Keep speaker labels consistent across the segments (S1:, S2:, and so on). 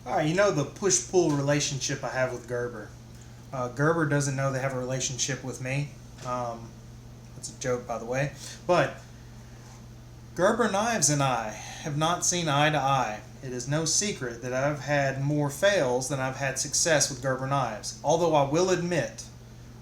S1: Alright, you know the push-pull relationship I have with Gerber. Gerber doesn't know they have a relationship with me. That's a joke, by the way. But Gerber Knives and I have not seen eye to eye. It is no secret that I've had more fails than I've had success with Gerber Knives. Although I will admit,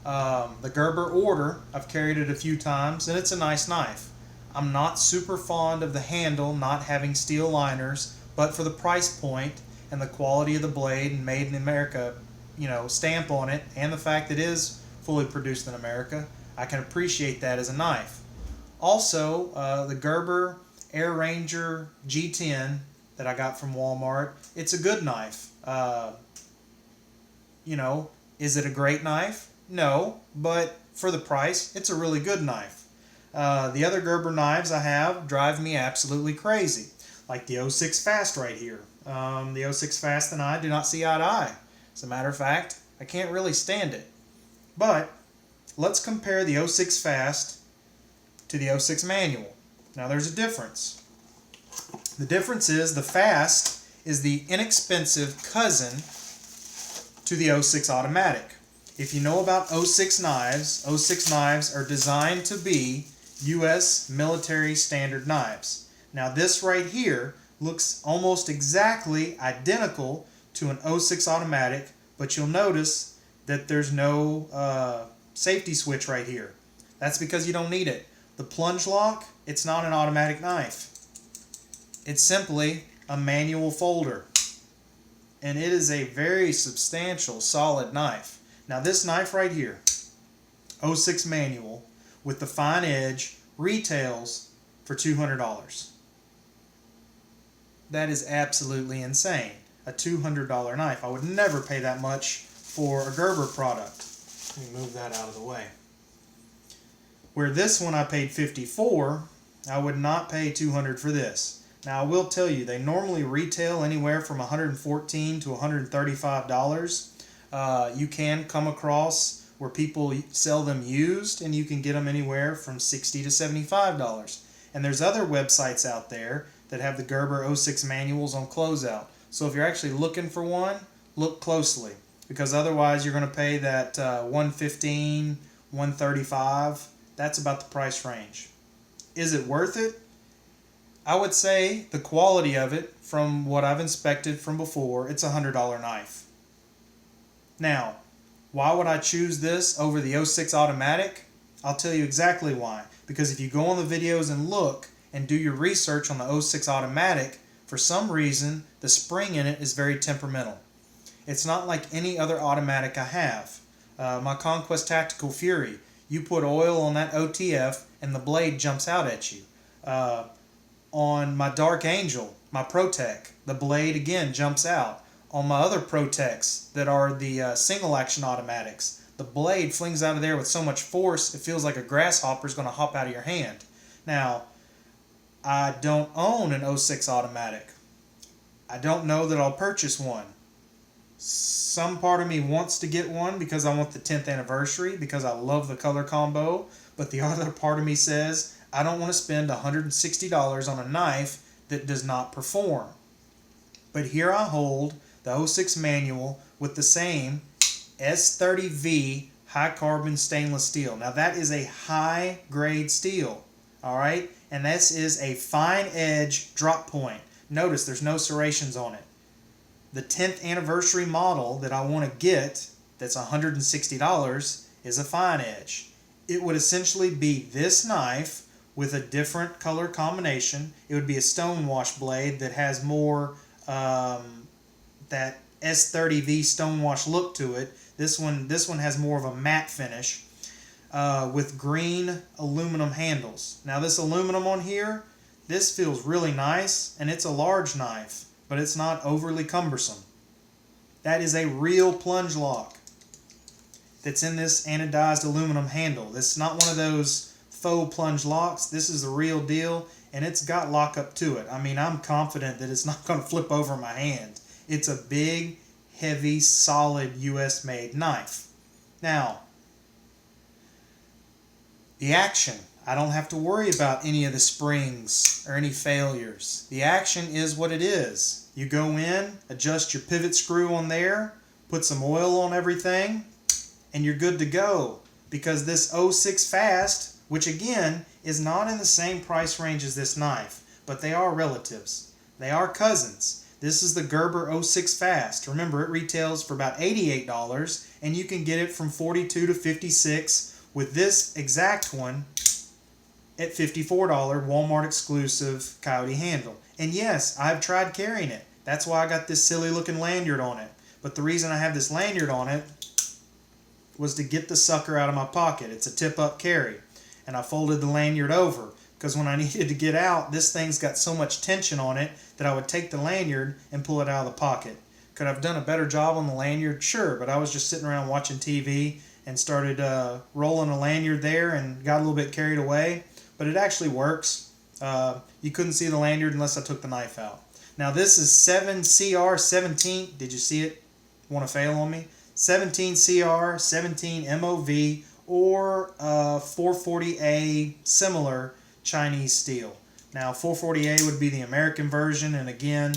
S1: the Gerber order, I've carried it a few times, and it's a nice knife. I'm not super fond of the handle not having steel liners, but for the price point and the quality of the blade and made in America, stamp on it, and the fact it is fully produced in America, I can appreciate that as a knife. Also, the Gerber Air Ranger G10 that I got from Walmart, it's a good knife. Is it a great knife? No, but for the price, it's a really good knife. The other Gerber knives I have drive me absolutely crazy, like the 06 Fast right here. The 06 Fast and I do not see eye to eye. As a matter of fact, I can't really stand it. But let's compare the 06 Fast to the 06 Manual. Now there's a difference. The difference is the Fast is the inexpensive cousin to the 06 Automatic. If you know about 06 knives are designed to be U.S. military standard knives. Now this right here looks almost exactly identical to an 06 Automatic, but you'll notice that there's no safety switch right here. That's because you don't need it. The plunge lock, it's not an automatic knife. It's simply a manual folder. And it is a very substantial, solid knife. Now this knife right here, 06 Manual, with the fine edge, retails for $200. That is absolutely insane. A $200 knife. I would never pay that much for a Gerber product. Let me move that out of the way. Where this one I paid $54, I would not pay $200 for this. Now I will tell you, they normally retail anywhere from $114 to $135. You can come across where people sell them used, and you can get them anywhere from $60 to $75. And there's other websites out there that have the Gerber 06 manuals on closeout. So if you're actually looking for one, look closely, because otherwise you're going to pay that $115, $135. That's about the price range. Is it worth it? I would say the quality of it, from what I've inspected from before, it's a $100 knife. Now, why would I choose this over the 06 Automatic? I'll tell you exactly why. Because if you go on the videos and look and do your research on the 06 Automatic, for some reason the spring in it is very temperamental. It's not like any other automatic I have. My Conquest Tactical Fury, you put oil on that OTF and the blade jumps out at you. On my Dark Angel, my Protec, the blade again jumps out. On my other Protecs that are the single action automatics, the blade flings out of there with so much force it feels like a grasshopper is going to hop out of your hand. Now, I don't own an 06 Automatic. I don't know that I'll purchase one. Some part of me wants to get one because I want the 10th anniversary, because I love the color combo, but the other part of me says I don't want to spend $160 on a knife that does not perform. But here I hold the 06 Manual with the same S30V high carbon stainless steel. Now that is a high grade steel, alright? And this is a fine edge drop point. Notice there's no serrations on it. The 10th anniversary model that I want to get, that's $160, is a fine edge. It would essentially be this knife with a different color combination. It would be a stonewash blade that has more that S30V stonewash look to it. This one has more of a matte finish with green aluminum handles. Now this aluminum on here, this feels really nice, and it's a large knife, but it's not overly cumbersome. That is a real plunge lock that's in this anodized aluminum handle. This is not one of those faux plunge locks. This is the real deal, and it's got lockup to it. I mean, I'm confident that it's not going to flip over my hand. It's a big, heavy, solid US made knife. Now, the action. I don't have to worry about any of the springs or any failures. The action is what it is. You go in, adjust your pivot screw on there, put some oil on everything, and you're good to go. Because this 06 Fast, which again is not in the same price range as this knife, but they are relatives. They are cousins. This is the Gerber 06 Fast. Remember, it retails for about $88, and you can get it from $42 to $56 with this exact one at $54 Walmart exclusive Coyote handle. And yes, I've tried carrying it. That's why I got this silly looking lanyard on it. But the reason I have this lanyard on it was to get the sucker out of my pocket. It's a tip-up carry. And I folded the lanyard over because when I needed to get out, this thing's got so much tension on it that I would take the lanyard and pull it out of the pocket. Could I have done a better job on the lanyard? Sure, but I was just sitting around watching TV and started rolling a lanyard there and got a little bit carried away. But it actually works. You couldn't see the lanyard unless I took the knife out. Now this is 7CR17. Did you see it? Want to fail on me? 17CR, 17 MOV, or 440A similar Chinese steel. Now 440A would be the American version, and again,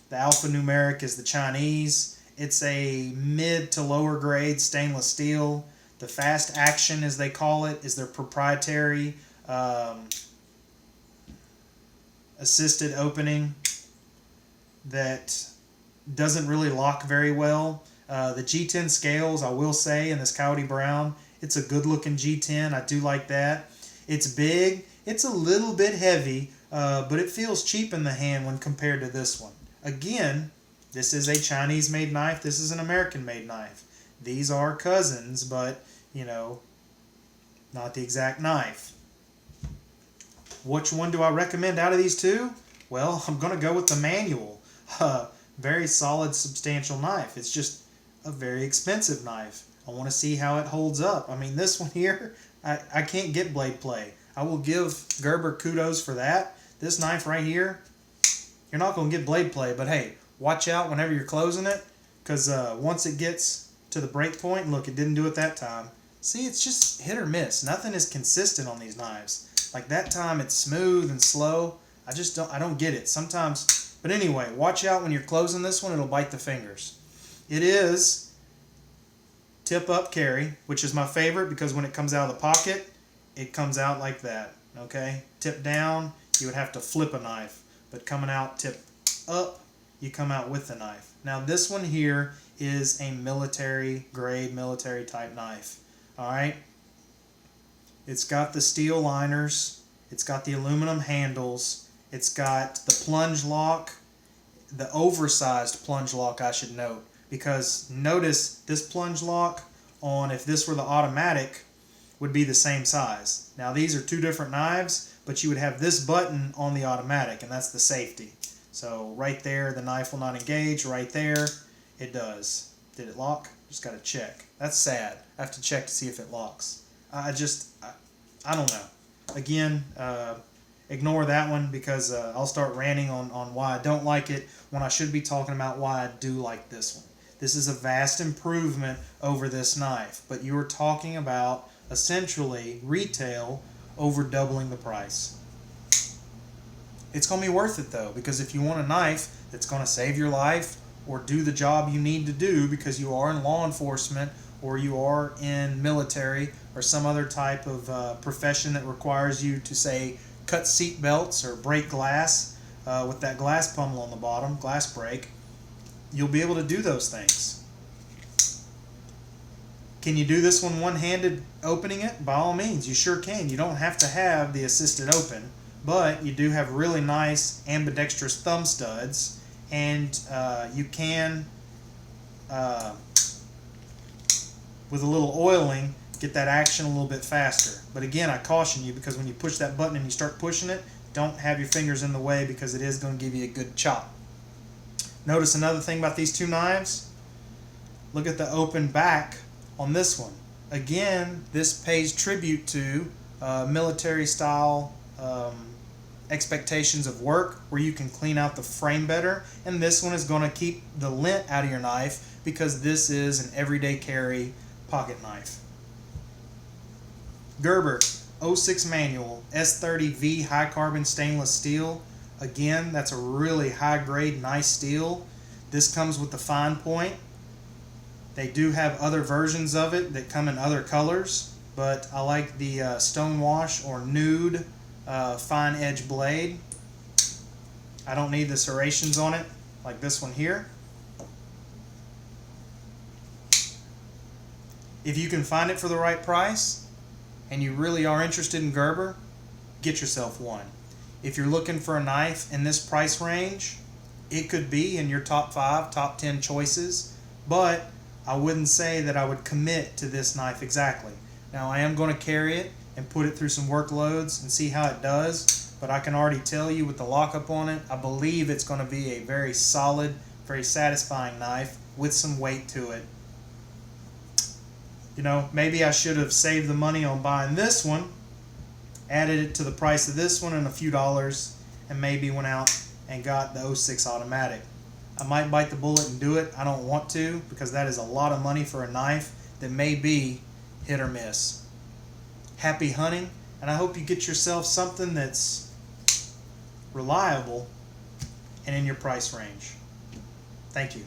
S1: the alphanumeric is the Chinese. It's a mid to lower grade stainless steel. The fast action, as they call it, is their proprietary assisted opening that doesn't really lock very well. The G10 scales, I will say, in this Coyote Brown, it's a good looking G10. I do like that. It's big. It's a little bit heavy, but it feels cheap in the hand when compared to this one. Again, this is a Chinese made knife. This is an American made knife. These are cousins, but, you know, not the exact knife. Which one do I recommend out of these two? Well, I'm going to go with the manual. Very solid, substantial knife. It's just a very expensive knife. I want to see how it holds up. I mean, this one here, I can't get blade play. I will give Gerber kudos for that. This knife right here, you're not going to get blade play, but hey, watch out whenever you're closing it, because once it gets to the break point, look, it didn't do it that time. See, it's just hit or miss. Nothing is consistent on these knives. Like that time it's smooth and slow. I don't get it sometimes. But anyway, watch out when you're closing this one, it'll bite the fingers. It is tip up carry, which is my favorite because when it comes out of the pocket, it comes out like that. Okay? Tip down, you would have to flip a knife. But coming out tip up, you come out with the knife. Now this one here is a military grade, military type knife. Alright? It's got the steel liners, it's got the aluminum handles, it's got the plunge lock, the oversized plunge lock I should note, because notice this plunge lock on, if this were the automatic, would be the same size. Now these are two different knives, but you would have this button on the automatic, and that's the safety. So right there, the knife will not engage. Right there, it does. Did it lock? Just got to check. That's sad. I have to check to see if it locks. I don't know. Again, ignore that one because I'll start ranting on why I don't like it when I should be talking about why I do like this one. This is a vast improvement over this knife, but you are talking about essentially retail over doubling the price. It's going to be worth it though, because if you want a knife that's going to save your life or do the job you need to do because you are in law enforcement or you are in military or some other type of profession that requires you to, say, cut seat belts or break glass with that glass pummel on the bottom, glass break, you'll be able to do those things. Can you do this one one-handed opening it? By all means, you sure can. You don't have to have the assisted open, but you do have really nice ambidextrous thumb studs, and you can, with a little oiling, get that action a little bit faster. But again, I caution you because when you push that button and you start pushing it, don't have your fingers in the way because it is going to give you a good chop. Notice another thing about these two knives. Look at the open back on this one. Again, this pays tribute to military style expectations of work where you can clean out the frame better, and this one is going to keep the lint out of your knife because this is an everyday carry pocket knife. Gerber 06 manual, S30V high carbon stainless steel. Again, that's a really high grade, nice steel. This comes with the fine point. They do have other versions of it that come in other colors, but I like the stonewash or nude fine edge blade. I don't need the serrations on it like this one here. If you can find it for the right price and you really are interested in Gerber, get yourself one. If you're looking for a knife in this price range, it could be in your top 5, top 10 choices, but I wouldn't say that I would commit to this knife exactly. Now I am going to carry it and put it through some workloads and see how it does, but I can already tell you with the lockup on it, I believe it's going to be a very solid, very satisfying knife with some weight to it. You know, maybe I should have saved the money on buying this one, added it to the price of this one and a few dollars, and maybe went out and got the 06 automatic. I might bite the bullet and do it. I don't want to, because that is a lot of money for a knife that may be hit or miss. Happy hunting, and I hope you get yourself something that's reliable and in your price range. Thank you.